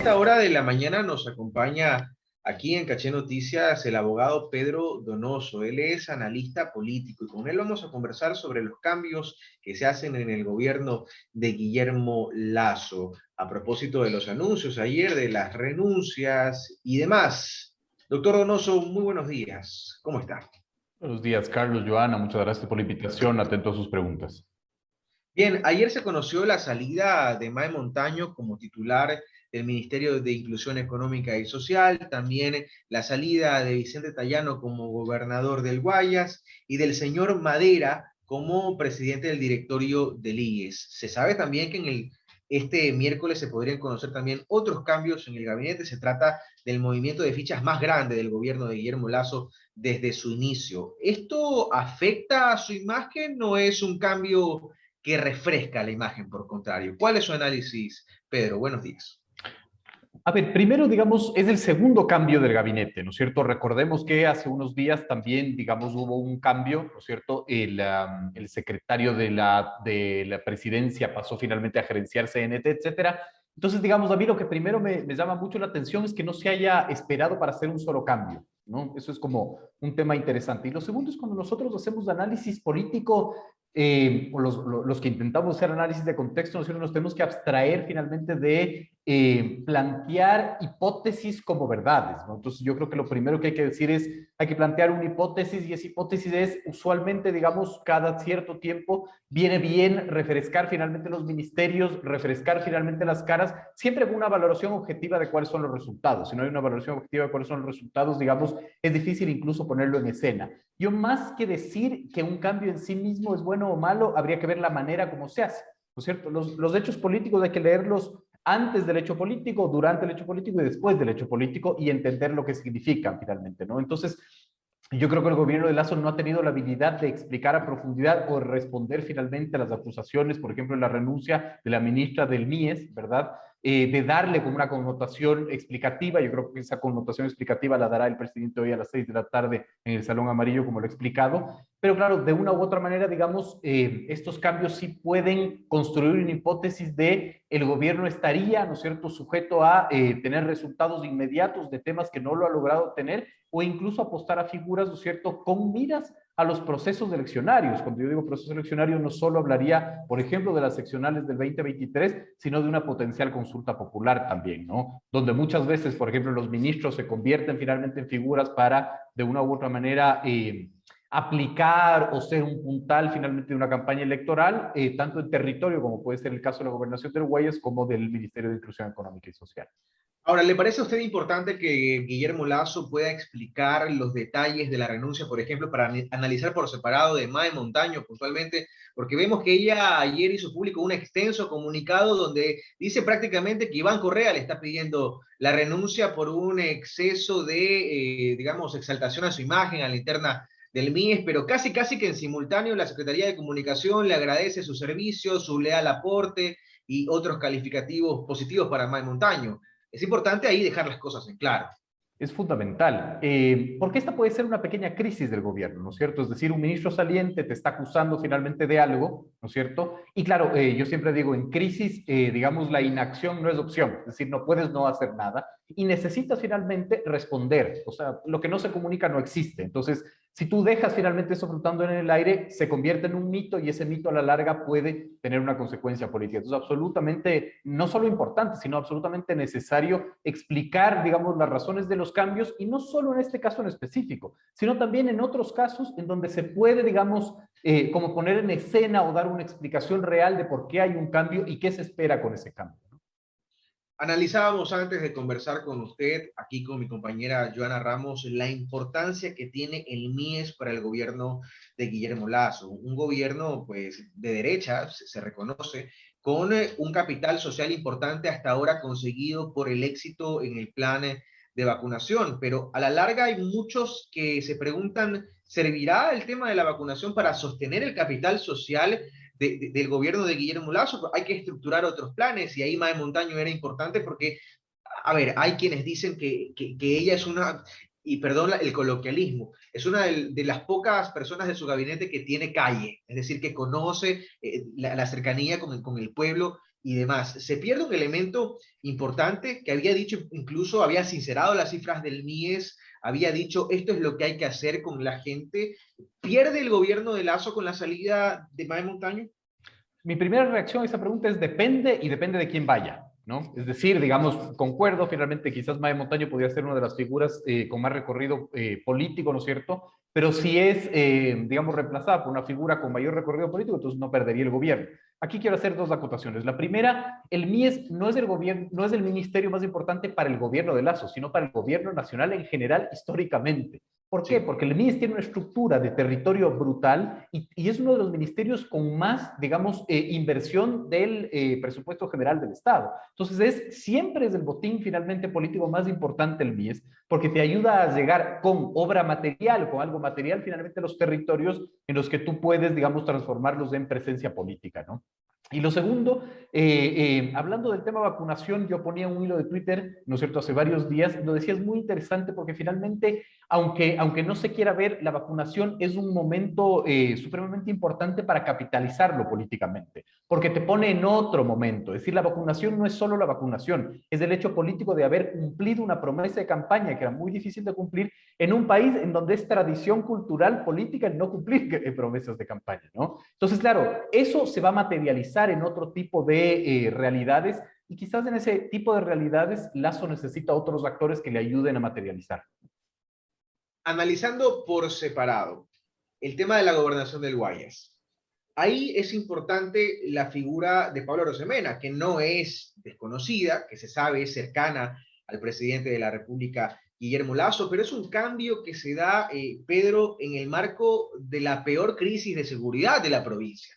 esta hora de la mañana nos acompaña aquí en Caché Noticias el abogado Pedro Donoso. Él es analista político y con él vamos a conversar sobre los cambios que se hacen en el gobierno de Guillermo Lasso a propósito de los anuncios ayer, de las renuncias y demás. Doctor Donoso, muy buenos días. ¿Cómo está? Buenos días, Carlos, Joana, muchas gracias por la invitación, atento a sus preguntas. Bien, ayer se conoció la salida de Mae Montaño como titular del Ministerio de Inclusión Económica y Social, también la salida de Vicente Tayano como gobernador del Guayas y del señor Madera como presidente del directorio del IES. Se sabe también que este miércoles se podrían conocer también otros cambios en el gabinete. Se trata del movimiento de fichas más grande del gobierno de Guillermo Lasso desde su inicio. ¿Esto afecta a su imagen? ¿No es un cambio que refresca la imagen, por contrario? ¿Cuál es su análisis, Pedro? Buenos días. A ver, primero, digamos, es el segundo cambio del gabinete, ¿no es cierto? Recordemos que hace unos días también, digamos, hubo un cambio, ¿no es cierto? El secretario de la presidencia pasó finalmente a gerenciar CNT, etcétera. Entonces, digamos, a mí lo que primero me llama mucho la atención es que no se haya esperado para hacer un solo cambio, ¿no? Eso es como un tema interesante. Y lo segundo es cuando nosotros hacemos análisis político, o los que intentamos hacer análisis de contexto, nosotros nos tenemos que abstraer finalmente de plantear hipótesis como verdades, ¿no? Entonces yo creo que lo primero que hay que decir es, hay que plantear una hipótesis y esa hipótesis es usualmente, digamos, cada cierto tiempo viene bien refrescar finalmente los ministerios, refrescar finalmente las caras, siempre con una valoración objetiva de cuáles son los resultados. Si no hay una valoración objetiva de cuáles son los resultados, digamos, es difícil incluso ponerlo en escena. Yo más que decir que un cambio en sí mismo es bueno o malo, habría que ver la manera como se hace, ¿no es cierto? Los hechos políticos hay que leerlos antes del hecho político, durante el hecho político y después del hecho político y entender lo que significan finalmente, ¿no? Entonces, yo creo que el gobierno de Lasso no ha tenido la habilidad de explicar a profundidad o responder finalmente a las acusaciones, por ejemplo, en la renuncia de la ministra del MIES, ¿verdad? De darle como una connotación explicativa. Yo creo que esa connotación explicativa la dará el presidente hoy a las 6 de la tarde en el Salón Amarillo, como lo he explicado. Pero claro, de una u otra manera, digamos, estos cambios sí pueden construir una hipótesis de el gobierno estaría, ¿no es cierto?, sujeto a tener resultados inmediatos de temas que no lo ha logrado tener o incluso apostar a figuras, ¿no es cierto?, con miras a los procesos eleccionarios. Cuando yo digo procesos eleccionarios, no solo hablaría, por ejemplo, de las seccionales del 2023, sino de una potencial consulta popular también, ¿no? Donde muchas veces, por ejemplo, los ministros se convierten finalmente en figuras para, de una u otra manera, aplicar o ser un puntal finalmente de una campaña electoral, tanto en territorio, como puede ser el caso de la gobernación del Guayas, como del Ministerio de Inclusión Económica y Social. Ahora, ¿le parece a usted importante que Guillermo Lasso pueda explicar los detalles de la renuncia, por ejemplo, para analizar por separado de Mae Montaño puntualmente? Porque vemos que ella ayer hizo público un extenso comunicado donde dice prácticamente que Iván Correa le está pidiendo la renuncia por un exceso de, digamos, exaltación a su imagen, a la interna del MIES, pero casi, casi que en simultáneo la Secretaría de Comunicación le agradece su servicio, su leal aporte y otros calificativos positivos para Mae Montaño. Es importante ahí dejar las cosas en claro. Es fundamental, porque esta puede ser una pequeña crisis del gobierno, ¿no es cierto? Es decir, un ministro saliente te está acusando finalmente de algo, ¿no es cierto? Y claro, yo siempre digo, en crisis, digamos, la inacción no es opción, es decir, no puedes no hacer nada y necesitas finalmente responder, o sea, lo que no se comunica no existe. Entonces, si tú dejas finalmente eso flotando en el aire, se convierte en un mito y ese mito a la larga puede tener una consecuencia política. Entonces, absolutamente, no solo importante, sino absolutamente necesario explicar, digamos, las razones de los cambios y no solo en este caso en específico, sino también en otros casos en donde se puede, digamos, como poner en escena o dar una explicación real de por qué hay un cambio y qué se espera con ese cambio. Analizábamos antes de conversar con usted, aquí con mi compañera Joana Ramos, la importancia que tiene el MIES para el gobierno de Guillermo Lasso, un gobierno pues de derecha, se reconoce, con un capital social importante hasta ahora conseguido por el éxito en el plan de vacunación, pero a la larga hay muchos que se preguntan, ¿servirá el tema de la vacunación para sostener el capital social del gobierno de Guillermo Lasso? Hay que estructurar otros planes y ahí Mae Montaño era importante porque, a ver, hay quienes dicen que ella es una, y perdón el coloquialismo, es una de las pocas personas de su gabinete que tiene calle, es decir, que conoce la cercanía con el pueblo y demás. Se pierde un elemento importante que había dicho, incluso había sincerado las cifras del MIES, había dicho esto es lo que hay que hacer con la gente. ¿Pierde el gobierno de Lazo con la salida de Mae Montaño? Mi primera reacción a esa pregunta es depende y depende de quién vaya, ¿no? Es decir, digamos, concuerdo, finalmente quizás Mae Montaño podría ser una de las figuras con más recorrido político, ¿no es cierto? Pero si es, digamos, reemplazada por una figura con mayor recorrido político, entonces no perdería el gobierno. Aquí quiero hacer dos acotaciones. La primera, el MIES no es el gobierno, no es el ministerio más importante para el gobierno de Lazo, sino para el gobierno nacional en general históricamente. ¿Por qué? Sí. Porque el MIES tiene una estructura de territorio brutal y es uno de los ministerios con más, digamos, inversión del presupuesto general del Estado. Entonces, siempre es el botín finalmente político más importante el MIES, porque te ayuda a llegar con obra material, con algo material, finalmente a los territorios en los que tú puedes, digamos, transformarlos en presencia política, ¿no? Y lo segundo, hablando del tema vacunación, yo ponía un hilo de Twitter, ¿no es cierto?, hace varios días, y lo decía, es muy interesante porque finalmente, aunque no se quiera ver, la vacunación es un momento supremamente importante para capitalizarlo políticamente, porque te pone en otro momento. Es decir, la vacunación no es solo la vacunación, es el hecho político de haber cumplido una promesa de campaña que era muy difícil de cumplir en un país en donde es tradición cultural política el no cumplir promesas de campaña, ¿no? Entonces, claro, eso se va a materializar en otro tipo de realidades y quizás en ese tipo de realidades Lazo necesita otros actores que le ayuden a materializar. Analizando por separado el tema de la gobernación del Guayas, ahí es importante la figura de Pablo Rosemena, que no es desconocida, que se sabe es cercana al presidente de la República, Guillermo Lazo, pero es un cambio que se da, Pedro, en el marco de la peor crisis de seguridad de la provincia.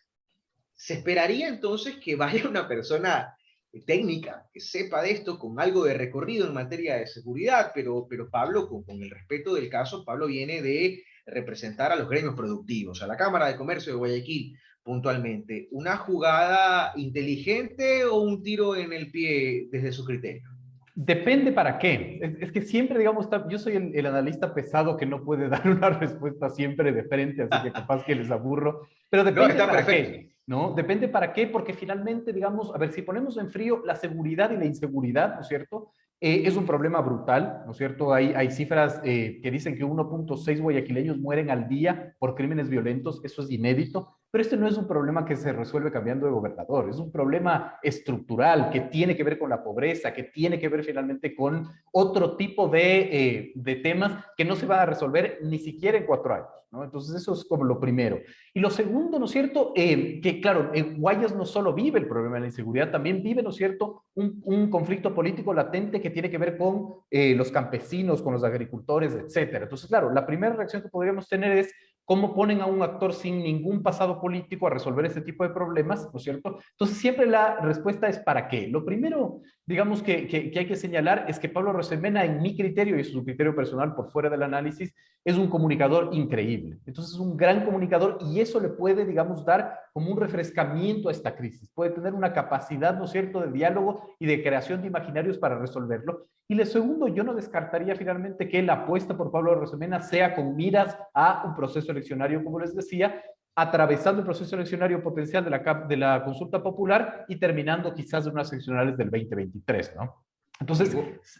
Se esperaría entonces que vaya una persona técnica, que sepa de esto, con algo de recorrido en materia de seguridad, pero Pablo, con el respeto del caso, Pablo viene de representar a los gremios productivos, a la Cámara de Comercio de Guayaquil puntualmente. ¿Una jugada inteligente o un tiro en el pie desde su criterio? Depende para qué. Es que siempre, digamos, yo soy el analista pesado que no puede dar una respuesta siempre de frente, así que capaz que les aburro, pero No, depende está para perfecto. qué, ¿no? Depende para qué, porque finalmente, digamos, a ver, si ponemos en frío la seguridad y la inseguridad, ¿no es cierto? Es un problema brutal, ¿no es cierto? Hay cifras que dicen que 1.6 guayaquileños mueren al día por crímenes violentos, eso es inédito. Pero este no es un problema que se resuelve cambiando de gobernador, es un problema estructural que tiene que ver con la pobreza, que tiene que ver finalmente con otro tipo de temas que no se van a resolver ni siquiera en 4 años, ¿no? Entonces eso es como lo primero. Y lo segundo, ¿no es cierto? Que claro, en Guayas no solo vive el problema de la inseguridad, también vive, ¿no es cierto?, un conflicto político latente que tiene que ver con los campesinos, con los agricultores, etcétera. Entonces, claro, la primera reacción que podríamos tener es cómo ponen a un actor sin ningún pasado político a resolver este tipo de problemas, ¿no es cierto? Entonces, siempre la respuesta es ¿para qué? Lo primero, digamos, que hay que señalar es que Pablo Rosemena, en mi criterio, y es su criterio personal por fuera del análisis, es un comunicador increíble. Entonces, es un gran comunicador y eso le puede, digamos, dar como un refrescamiento a esta crisis. Puede tener una capacidad, ¿no es cierto?, de diálogo y de creación de imaginarios para resolverlo. Y lo segundo, yo no descartaría finalmente que la apuesta por Pablo Rosemena sea con miras a un proceso eleccionario, como les decía, atravesando el proceso eleccionario potencial de la consulta popular y terminando quizás en unas eleccionales del 2023, ¿no? Entonces,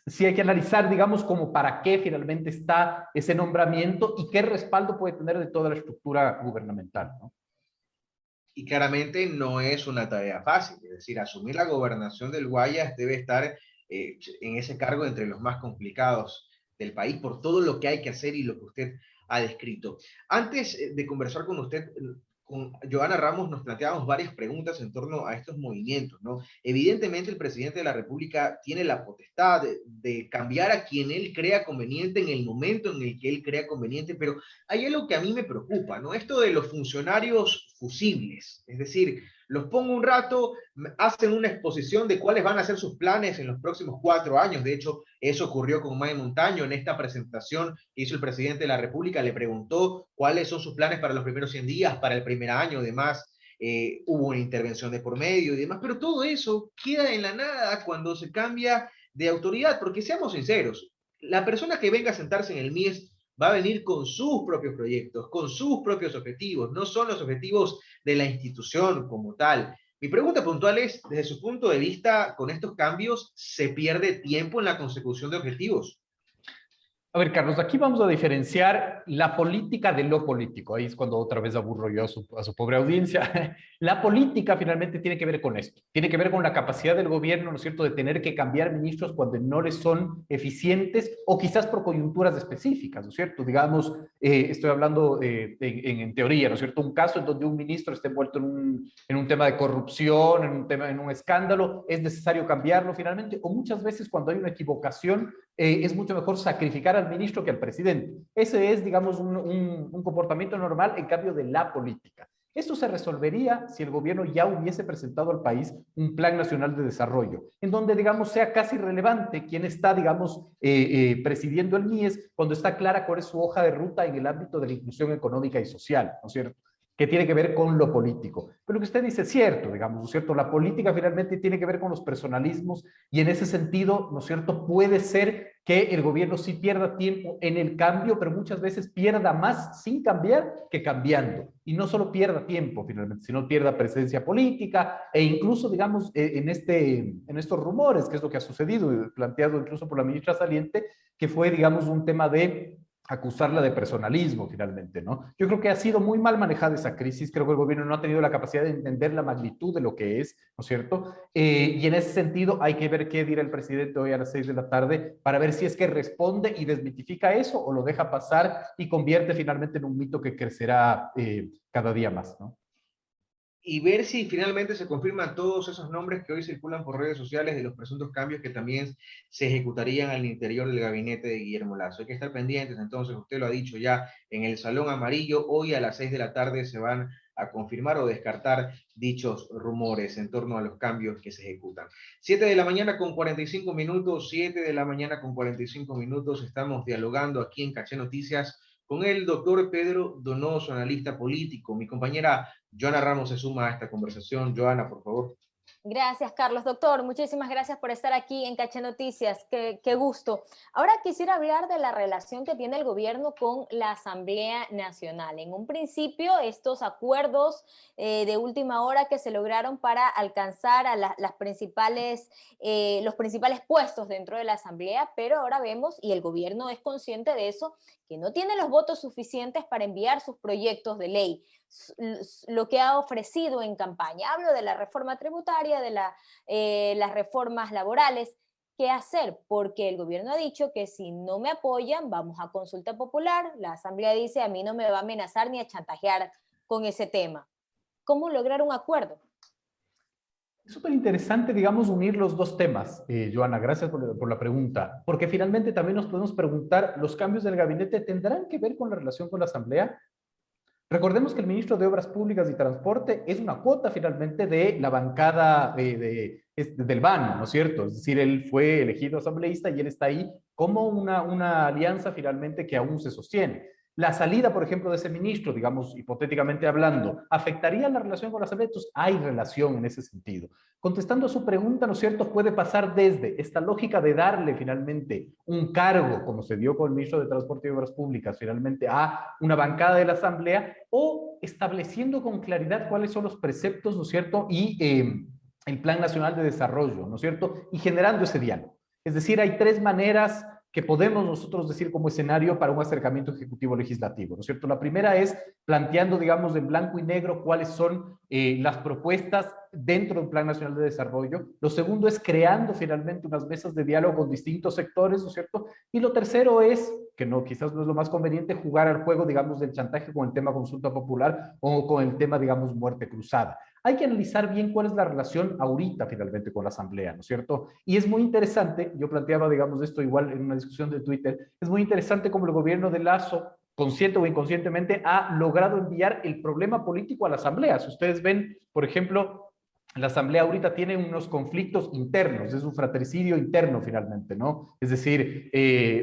sí hay que analizar, digamos, como para qué finalmente está ese nombramiento y qué respaldo puede tener de toda la estructura gubernamental, ¿no? Y claramente no es una tarea fácil, es decir, asumir la gobernación del Guayas debe estar en ese cargo entre los más complicados del país por todo lo que hay que hacer y lo que usted ha descrito. Antes de conversar con usted, con Joana Ramos, nos planteábamos varias preguntas en torno a estos movimientos, ¿no? Evidentemente el presidente de la República tiene la potestad de cambiar a quien él crea conveniente en el momento en el que él crea conveniente, pero hay algo que a mí me preocupa, ¿no? Esto de los funcionarios fusibles, es decir, los pongo un rato, hacen una exposición de cuáles van a ser sus planes en los próximos 4 años. De hecho, eso ocurrió con Mae Montaño en esta presentación que hizo el presidente de la República, le preguntó cuáles son sus planes para los primeros 100 días, para el primer año, además. Hubo una intervención de por medio y demás, pero todo eso queda en la nada cuando se cambia de autoridad, porque seamos sinceros, la persona que venga a sentarse en el MIES va a venir con sus propios proyectos, con sus propios objetivos, no son los objetivos de la institución como tal. Mi pregunta puntual es, desde su punto de vista, con estos cambios, ¿se pierde tiempo en la consecución de objetivos? A ver, Carlos, aquí vamos a diferenciar la política de lo político. Ahí es cuando otra vez aburro yo a su pobre audiencia. La política finalmente tiene que ver con esto. Tiene que ver con la capacidad del gobierno, ¿no es cierto?, de tener que cambiar ministros cuando no les son eficientes o quizás por coyunturas específicas, ¿no es cierto? Digamos, estoy hablando en teoría, ¿no es cierto? Un caso en donde un ministro esté envuelto en un tema de corrupción, en un tema, en un escándalo, es necesario cambiarlo finalmente, o muchas veces cuando hay una equivocación es mucho mejor sacrificar al ministro que al presidente. Ese es, digamos, un comportamiento normal en cambio de la política. Esto se resolvería si el gobierno ya hubiese presentado al país un plan nacional de desarrollo, en donde, digamos, sea casi relevante quién está, digamos, presidiendo el MIES, cuando está clara cuál es su hoja de ruta en el ámbito de la inclusión económica y social, ¿no es cierto?, que tiene que ver con lo político. Pero lo que usted dice es cierto, digamos, ¿no es cierto? La política finalmente tiene que ver con los personalismos y en ese sentido, ¿no es cierto?, puede ser que el gobierno sí pierda tiempo en el cambio, pero muchas veces pierda más sin cambiar que cambiando. Y no solo pierda tiempo finalmente, sino pierda presencia política e incluso, digamos, en estos rumores, que es lo que ha sucedido, planteado incluso por la ministra saliente, que fue, digamos, un tema de acusarla de personalismo finalmente, ¿no? Yo creo que ha sido muy mal manejada esa crisis, creo que el gobierno no ha tenido la capacidad de entender la magnitud de lo que es, ¿no es cierto? Y en ese sentido hay que ver qué dirá el presidente hoy a las 6 de la tarde para ver si es que responde y desmitifica eso o lo deja pasar y convierte finalmente en un mito que crecerá cada día más, ¿no? Y ver si finalmente se confirman todos esos nombres que hoy circulan por redes sociales de los presuntos cambios que también se ejecutarían al interior del gabinete de Guillermo Lasso. Hay que estar pendientes, entonces, usted lo ha dicho ya, en el Salón Amarillo, hoy a las 6 de la tarde se van a confirmar o descartar dichos rumores en torno a los cambios que se ejecutan. 7 de la mañana con 45 minutos, 7 de la mañana con 45 minutos, estamos dialogando aquí en Caché Noticias con el doctor Pedro Donoso, analista político. Mi compañera Joana Ramos se suma a esta conversación. Joana, por favor. Gracias, Carlos. Doctor, muchísimas gracias por estar aquí en Caché Noticias. Qué gusto. Ahora quisiera hablar de la relación que tiene el gobierno con la Asamblea Nacional. En un principio, estos acuerdos de última hora que se lograron para alcanzar a los principales puestos dentro de la Asamblea, pero ahora vemos, y el gobierno es consciente de eso, que no tiene los votos suficientes para enviar sus proyectos de ley, lo que ha ofrecido en campaña. Hablo de la reforma tributaria, de las reformas laborales. ¿Qué hacer? Porque el gobierno ha dicho que si no me apoyan, vamos a consulta popular. La Asamblea dice, a mí no me va a amenazar ni a chantajear con ese tema. ¿Cómo lograr un acuerdo? Es súper interesante, digamos, unir los dos temas, Joana, gracias por la pregunta, porque finalmente también nos podemos preguntar, ¿los cambios del gabinete tendrán que ver con la relación con la Asamblea? Recordemos que el ministro de Obras Públicas y Transporte es una cuota finalmente de la bancada del BAN, ¿no es cierto? Es decir, él fue elegido asambleísta y él está ahí como una alianza finalmente que aún se sostiene. La salida, por ejemplo, de ese ministro, digamos, hipotéticamente hablando, ¿afectaría la relación con la Asamblea? Entonces, hay relación en ese sentido. Contestando a su pregunta, ¿no es cierto?, puede pasar desde esta lógica de darle finalmente un cargo, como se dio con el ministro de Transporte y Obras Públicas, finalmente a una bancada de la Asamblea, o estableciendo con claridad cuáles son los preceptos, ¿no es cierto?, y el Plan Nacional de Desarrollo, ¿no es cierto?, y generando ese diálogo. Es decir, hay tres maneras que podemos nosotros decir como escenario para un acercamiento ejecutivo legislativo, ¿no es cierto? La primera es planteando, digamos, en blanco y negro cuáles son las propuestas dentro del Plan Nacional de Desarrollo. Lo segundo es creando finalmente unas mesas de diálogo con distintos sectores, ¿no es cierto? Y lo tercero es, que no, quizás no es lo más conveniente, jugar al juego, digamos, del chantaje con el tema consulta popular o con el tema, digamos, muerte cruzada. Hay que analizar bien cuál es la relación ahorita finalmente con la Asamblea, ¿no es cierto? Y es muy interesante, yo planteaba, digamos, esto igual en una discusión de Twitter, es muy interesante cómo el gobierno de Lasso, consciente o inconscientemente, ha logrado enviar el problema político a la Asamblea. Si ustedes ven, por ejemplo, la Asamblea ahorita tiene unos conflictos internos, es un fratricidio interno finalmente, ¿no? Es decir,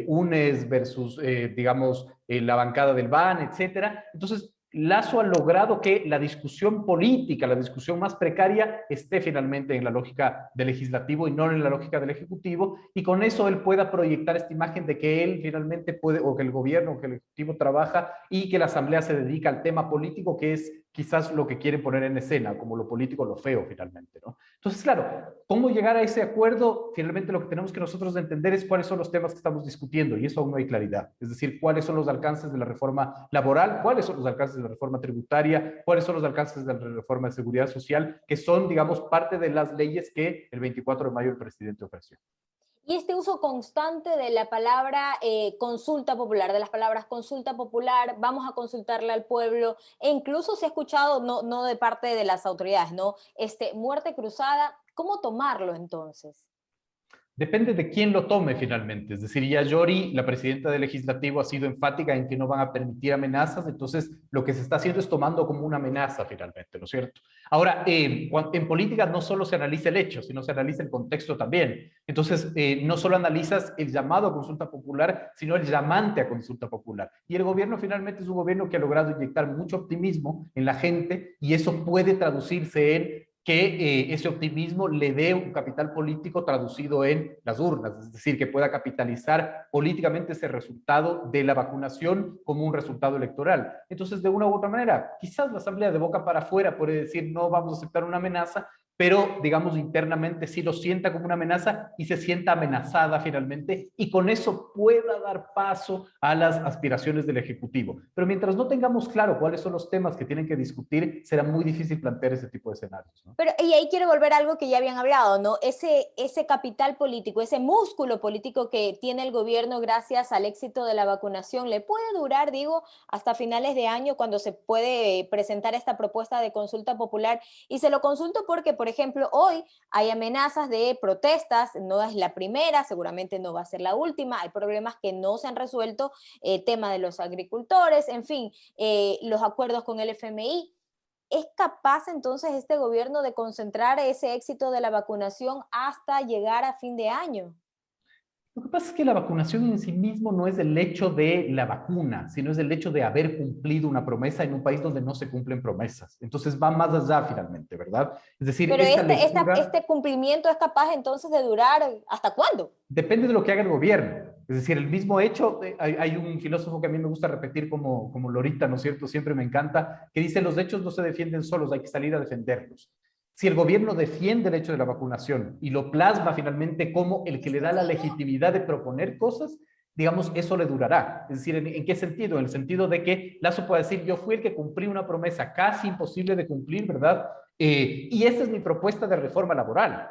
UNES versus, digamos, la bancada del BAN, etcétera. Entonces, Lasso ha logrado que la discusión política, la discusión más precaria, esté finalmente en la lógica del legislativo y no en la lógica del ejecutivo, y con eso él pueda proyectar esta imagen de que él finalmente puede, o que el gobierno, o que el ejecutivo trabaja, y que la asamblea se dedica al tema político, que es quizás lo que quieren poner en escena, como lo político, lo feo finalmente, ¿no? Entonces, claro, ¿cómo llegar a ese acuerdo? Finalmente lo que tenemos que nosotros entender es cuáles son los temas que estamos discutiendo y eso aún no hay claridad. Es decir, cuáles son los alcances de la reforma laboral, cuáles son los alcances de la reforma tributaria, cuáles son los alcances de la reforma de seguridad social, que son, digamos, parte de las leyes que el 24 de mayo el presidente ofreció. Y este uso constante de la palabra consulta popular, de las palabras consulta popular, vamos a consultarle al pueblo, e incluso se ha escuchado, no de parte de las autoridades, ¿no? Muerte cruzada, ¿cómo tomarlo entonces? Depende de quién lo tome finalmente. Es decir, ya Yori, la presidenta del legislativo, ha sido enfática en que no van a permitir amenazas, entonces lo que se está haciendo es tomando como una amenaza finalmente, ¿no es cierto? Ahora, en política no solo se analiza el hecho, sino se analiza el contexto también. Entonces, no solo analizas el llamado a consulta popular, sino el llamante a consulta popular. Y el gobierno finalmente es un gobierno que ha logrado inyectar mucho optimismo en la gente y eso puede traducirse en que ese optimismo le dé un capital político traducido en las urnas, es decir, que pueda capitalizar políticamente ese resultado de la vacunación como un resultado electoral. Entonces, de una u otra manera, quizás la Asamblea de boca para afuera puede decir no vamos a aceptar una amenaza, pero digamos internamente sí lo sienta como una amenaza y se sienta amenazada finalmente y con eso pueda dar paso a las aspiraciones del Ejecutivo. Pero mientras no tengamos claro cuáles son los temas que tienen que discutir, será muy difícil plantear ese tipo de escenarios, ¿no? Pero, y ahí quiero volver a algo que ya habían hablado, ¿no? Ese capital político, ese músculo político que tiene el gobierno gracias al éxito de la vacunación, ¿le puede durar, digo, hasta finales de año cuando se puede presentar esta propuesta de consulta popular? Y se lo consulto porque, por ejemplo, hoy hay amenazas de protestas, no es la primera, seguramente no va a ser la última, hay problemas que no se han resuelto, tema de los agricultores, en fin, los acuerdos con el FMI. ¿Es capaz entonces este gobierno de concentrar ese éxito de la vacunación hasta llegar a fin de año? Lo que pasa es que la vacunación en sí mismo no es el hecho de la vacuna, sino es el hecho de haber cumplido una promesa en un país donde no se cumplen promesas. Entonces va más allá finalmente, ¿verdad? Es decir, Pero esta lectura este cumplimiento es capaz entonces de durar ¿hasta cuándo? depende de lo que haga el gobierno. Es decir, el mismo hecho, hay un filósofo que a mí me gusta repetir como Lorita, ¿no es cierto? Siempre me encanta, que dice, los hechos no se defienden solos, hay que salir a defenderlos. Si el gobierno defiende el hecho de la vacunación y lo plasma finalmente como el que le da la legitimidad de proponer cosas, digamos, eso le durará. Es decir, ¿en qué sentido? En el sentido de que Lazo puede decir, yo fui el que cumplí una promesa casi imposible de cumplir, ¿verdad? Y esta es mi propuesta de reforma laboral.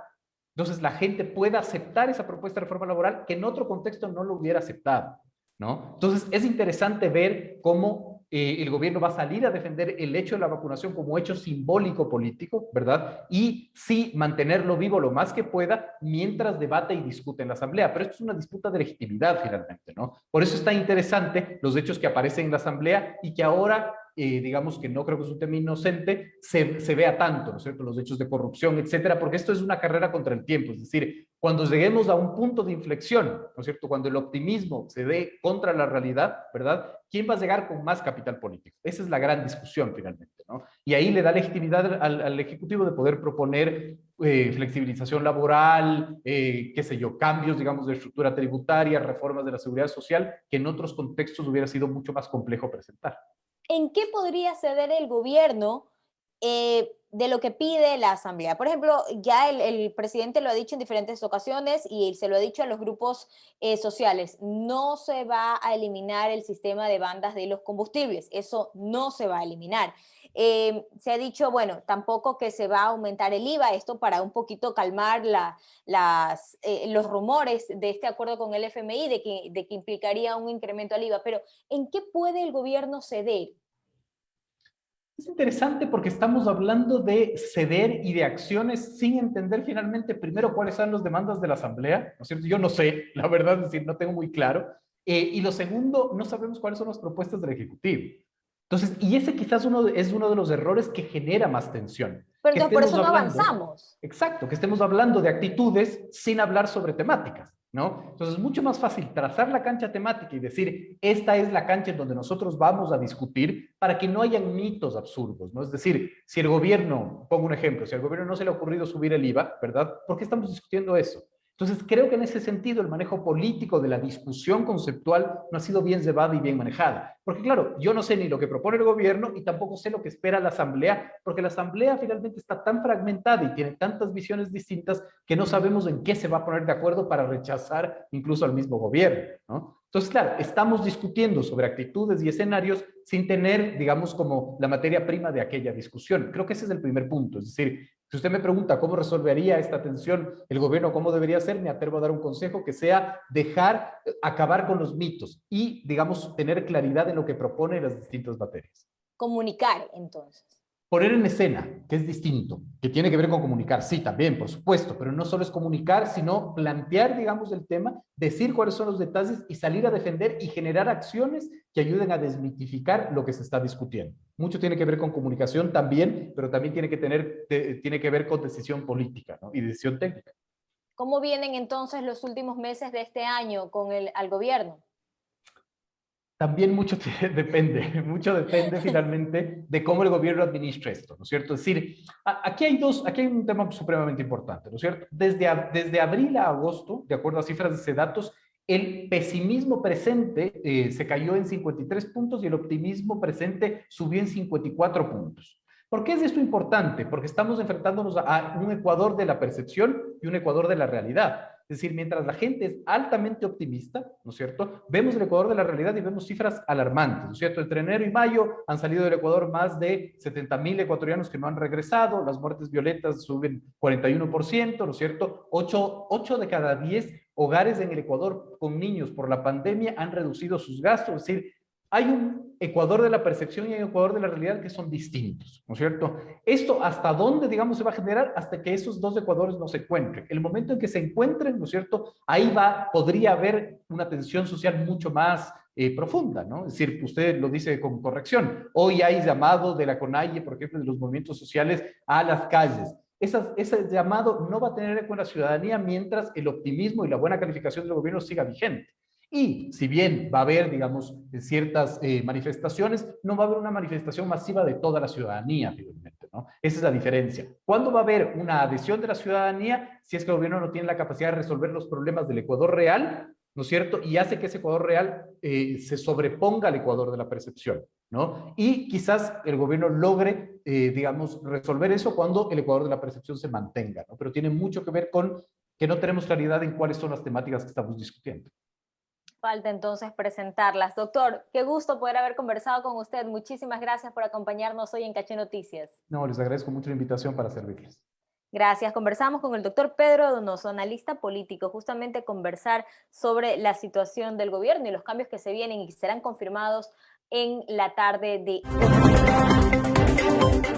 Entonces, la gente pueda aceptar esa propuesta de reforma laboral que en otro contexto no lo hubiera aceptado, ¿no? Entonces, es interesante ver cómo el gobierno va a salir a defender el hecho de la vacunación como hecho simbólico político, ¿verdad? Y sí mantenerlo vivo lo más que pueda mientras debate y discute en la Asamblea. Pero esto es una disputa de legitimidad finalmente, ¿no? Por eso está interesante los hechos que aparecen en la Asamblea y que ahora digamos que no creo que es un tema inocente, se vea tanto, ¿no es cierto? Los hechos de corrupción, etcétera, porque esto es una carrera contra el tiempo, es decir, cuando lleguemos a un punto de inflexión, ¿no es cierto? Cuando el optimismo se dé contra la realidad, ¿verdad? ¿Quién va a llegar con más capital político? Esa es la gran discusión finalmente, ¿no? Y ahí le da legitimidad al Ejecutivo de poder proponer flexibilización laboral, qué sé yo, cambios, digamos, de estructura tributaria, reformas de la seguridad social, que en otros contextos hubiera sido mucho más complejo presentar. ¿En qué podría ceder el gobierno de lo que pide la Asamblea? Por ejemplo, ya el presidente lo ha dicho en diferentes ocasiones y se lo ha dicho a los grupos sociales, no se va a eliminar el sistema de bandas de los combustibles, eso no se va a eliminar. Se ha dicho, bueno, tampoco que se va a aumentar el IVA, esto para un poquito calmar los rumores de este acuerdo con el FMI de que implicaría un incremento al IVA, pero ¿en qué puede el gobierno ceder? Es interesante porque estamos hablando de ceder y de acciones sin entender finalmente primero cuáles son las demandas de la Asamblea, ¿no es cierto? Yo no sé, la verdad, es decir, no tengo muy claro. Y lo segundo, no sabemos cuáles son las propuestas del Ejecutivo. Entonces, y ese quizás es uno de los errores que genera más tensión. Pero Que entonces por estemos eso no hablando, avanzamos. exacto, que estemos hablando de actitudes sin hablar sobre temáticas, ¿no? Entonces es mucho más fácil trazar la cancha temática y decir, esta es la cancha en donde nosotros vamos a discutir para que no hayan mitos absurdos, ¿no? Es decir, si el gobierno, pongo un ejemplo, si al gobierno no se le ha ocurrido subir el IVA, ¿verdad? ¿Por qué estamos discutiendo eso? Entonces, creo que en ese sentido el manejo político de la discusión conceptual no ha sido bien llevada y bien manejada. Porque claro, yo no sé ni lo que propone el gobierno y tampoco sé lo que espera la Asamblea, porque la Asamblea finalmente está tan fragmentada y tiene tantas visiones distintas que no sabemos en qué se va a poner de acuerdo para rechazar incluso al mismo gobierno, ¿no? Entonces, claro, estamos discutiendo sobre actitudes y escenarios sin tener, digamos, como la materia prima de aquella discusión. Creo que ese es el primer punto. Es decir, si usted me pregunta cómo resolvería esta tensión el gobierno, cómo debería ser, me atrevo a dar un consejo que sea acabar con los mitos y, digamos, tener claridad en lo que propone las distintas materias. Comunicar, entonces. Poner en escena, que es distinto, que tiene que ver con comunicar, sí, también, por supuesto, pero no solo es comunicar, sino plantear, digamos, el tema, decir cuáles son los detalles y salir a defender y generar acciones que ayuden a desmitificar lo que se está discutiendo. Mucho tiene que ver con comunicación también, pero también tiene que ver con decisión política, ¿no? Y decisión técnica. ¿Cómo vienen entonces los últimos meses de este año al gobierno? También mucho depende finalmente de cómo el gobierno administra esto, ¿no es cierto? Es decir, aquí hay un tema supremamente importante, ¿no es cierto? Desde abril a agosto, de acuerdo a cifras de Sedatos, el pesimismo presente se cayó en 53 puntos y el optimismo presente subió en 54 puntos. ¿Por qué es esto importante? Porque estamos enfrentándonos a un Ecuador de la percepción y un Ecuador de la realidad. Es decir, mientras la gente es altamente optimista, ¿no es cierto? Vemos el Ecuador de la realidad y vemos cifras alarmantes, ¿no es cierto? Entre enero y mayo han salido del Ecuador más de 70,000 ecuatorianos que no han regresado, las muertes violentas suben 41%, ¿no es cierto? 8 de cada 10 hogares en el Ecuador con niños por la pandemia han reducido sus gastos, es decir, hay un Ecuador de la percepción y hay un Ecuador de la realidad que son distintos, ¿no es cierto? Esto hasta dónde, digamos, se va a generar hasta que esos dos Ecuadores no se encuentren. El momento en que se encuentren, ¿no es cierto? Ahí podría haber una tensión social mucho más profunda, ¿no? Es decir, usted lo dice con corrección. Hoy hay llamado de la CONAIE, por ejemplo, de los movimientos sociales a las calles. Ese llamado no va a tener eco en la ciudadanía mientras el optimismo y la buena calificación del gobierno siga vigente. Y si bien va a haber, digamos, ciertas manifestaciones, no va a haber una manifestación masiva de toda la ciudadanía, finalmente, ¿no? Esa es la diferencia. ¿Cuándo va a haber una adhesión de la ciudadanía? Si es que el gobierno no tiene la capacidad de resolver los problemas del Ecuador real, ¿no es cierto? Y hace que ese Ecuador real se sobreponga al Ecuador de la percepción, ¿no? Y quizás el gobierno logre, digamos, resolver eso cuando el Ecuador de la percepción se mantenga, ¿no? Pero tiene mucho que ver con que no tenemos claridad en cuáles son las temáticas que estamos discutiendo. Falta entonces presentarlas. Doctor, qué gusto poder haber conversado con usted. Muchísimas gracias por acompañarnos hoy en Caché Noticias. No, les agradezco mucho la invitación para servirles. Gracias. Conversamos con el doctor Pedro Donoso, analista político, justamente conversar sobre la situación del gobierno y los cambios que se vienen y que serán confirmados en la tarde de hoy.